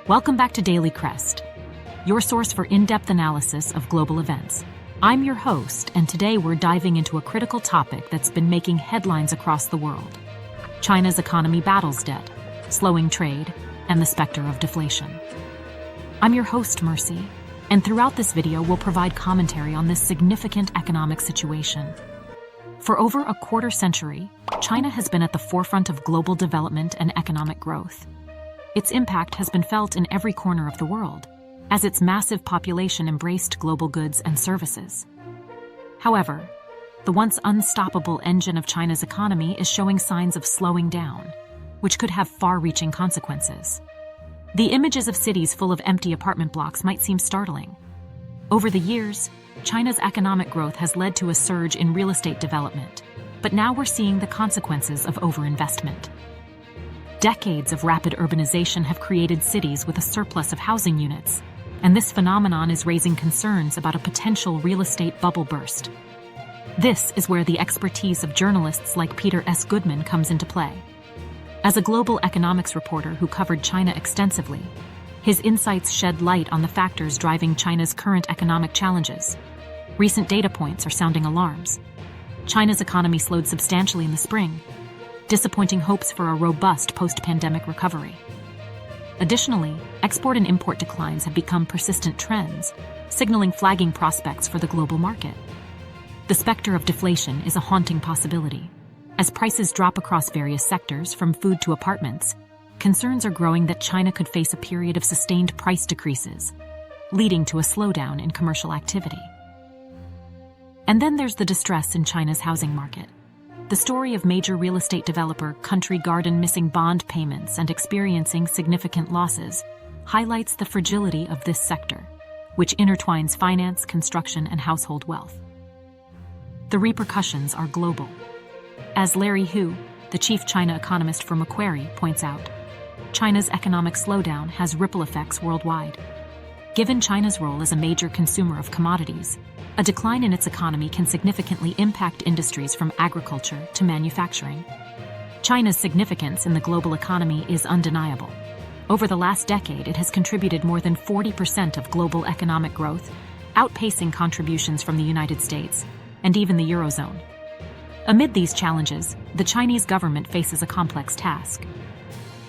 Welcome back to DailyCrest, your source for in-depth analysis of global events. I'm your host, and today we're diving into a critical topic that's been making headlines across the world. China's economy battles debt, slowing trade, and the specter of deflation. I'm your host, Mercy, and throughout this video we'll provide commentary on this significant economic situation. For over a quarter century, China has been at the forefront of global development and economic growth. Its impact has been felt in every corner of the world, as its massive population embraced global goods and services. However, the once unstoppable engine of China's economy is showing signs of slowing down, which could have far-reaching consequences. The images of cities full of empty apartment blocks might seem startling. Over the years, China's economic growth has led to a surge in real estate development, but now we're seeing the consequences of overinvestment. Decades of rapid urbanization have created cities with a surplus of housing units, and this phenomenon is raising concerns about a potential real estate bubble burst. This is where the expertise of journalists like Peter S. Goodman comes into play. As a global economics reporter who covered China extensively, his insights shed light on the factors driving China's current economic challenges. Recent data points are sounding alarms. China's economy slowed substantially in the spring, disappointing hopes for a robust post-pandemic recovery. Additionally, export and import declines have become persistent trends, signaling flagging prospects for the global market. The specter of deflation is a haunting possibility. As prices drop across various sectors, from food to apartments, concerns are growing that China could face a period of sustained price decreases, leading to a slowdown in commercial activity. And then there's the distress in China's housing market. The story of major real estate developer Country Garden missing bond payments and experiencing significant losses highlights the fragility of this sector, which intertwines finance, construction, and household wealth. The repercussions are global. As Larry Hu, the chief China economist for Macquarie, points out, China's economic slowdown has ripple effects worldwide. Given China's role as a major consumer of commodities, a decline in its economy can significantly impact industries from agriculture to manufacturing. China's significance in the global economy is undeniable. Over the last decade, it has contributed more than 40% of global economic growth, outpacing contributions from the United States and even the Eurozone. Amid these challenges, the Chinese government faces a complex task.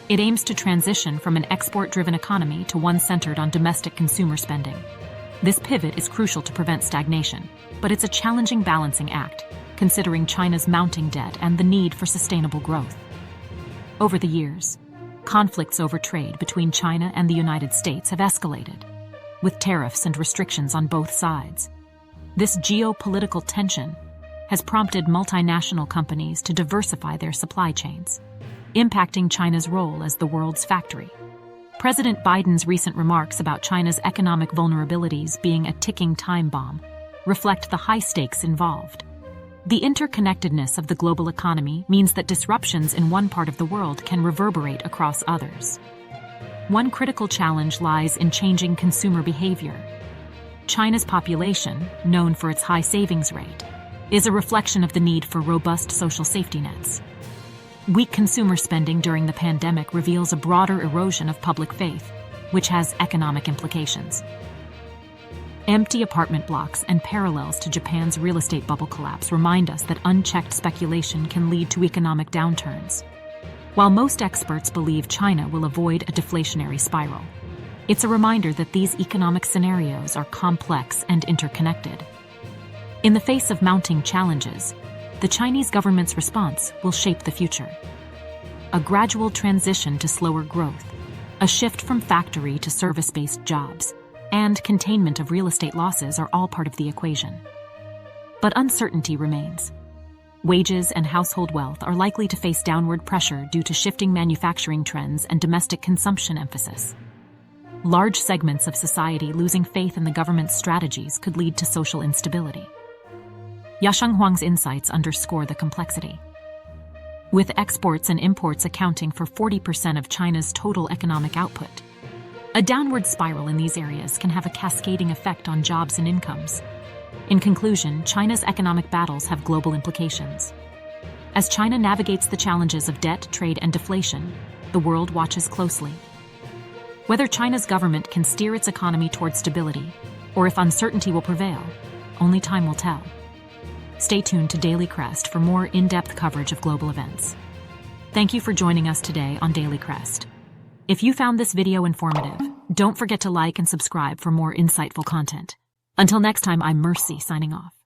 It aims to transition from an export-driven economy to one centered on domestic consumer spending. This pivot is crucial to prevent stagnation, but it's a challenging balancing act, considering China's mounting debt and the need for sustainable growth. Over the years, conflicts over trade between China and the United States have escalated, with tariffs and restrictions on both sides. This geopolitical tension has prompted multinational companies to diversify their supply chains, impacting China's role as the world's factory. President Biden's recent remarks about China's economic vulnerabilities being a ticking time bomb reflect the high stakes involved. The interconnectedness of the global economy means that disruptions in one part of the world can reverberate across others. One critical challenge lies in changing consumer behavior. China's population, known for its high savings rate, is a reflection of the need for robust social safety nets. Weak consumer spending during the pandemic reveals a broader erosion of public faith, which has economic implications. Empty apartment blocks and parallels to Japan's real estate bubble collapse remind us that unchecked speculation can lead to economic downturns. While most experts believe China will avoid a deflationary spiral, it's a reminder that these economic scenarios are complex and interconnected. In the face of mounting challenges, the Chinese government's response will shape the future. A gradual transition to slower growth, a shift from factory to service-based jobs, and containment of real estate losses are all part of the equation. But uncertainty remains. Wages and household wealth are likely to face downward pressure due to shifting manufacturing trends and domestic consumption emphasis. Large segments of society losing faith in the government's strategies could lead to social instability. Yasheng Huang's insights underscore the complexity. With exports and imports accounting for 40% of China's total economic output, a downward spiral in these areas can have a cascading effect on jobs and incomes. In conclusion, China's economic battles have global implications. As China navigates the challenges of debt, trade, and deflation, the world watches closely. Whether China's government can steer its economy toward stability, or if uncertainty will prevail, only time will tell. Stay tuned to DailyCrest for more in-depth coverage of global events. Thank you for joining us today on DailyCrest. If you found this video informative, don't forget to like and subscribe for more insightful content. Until next time, I'm Mercy, signing off.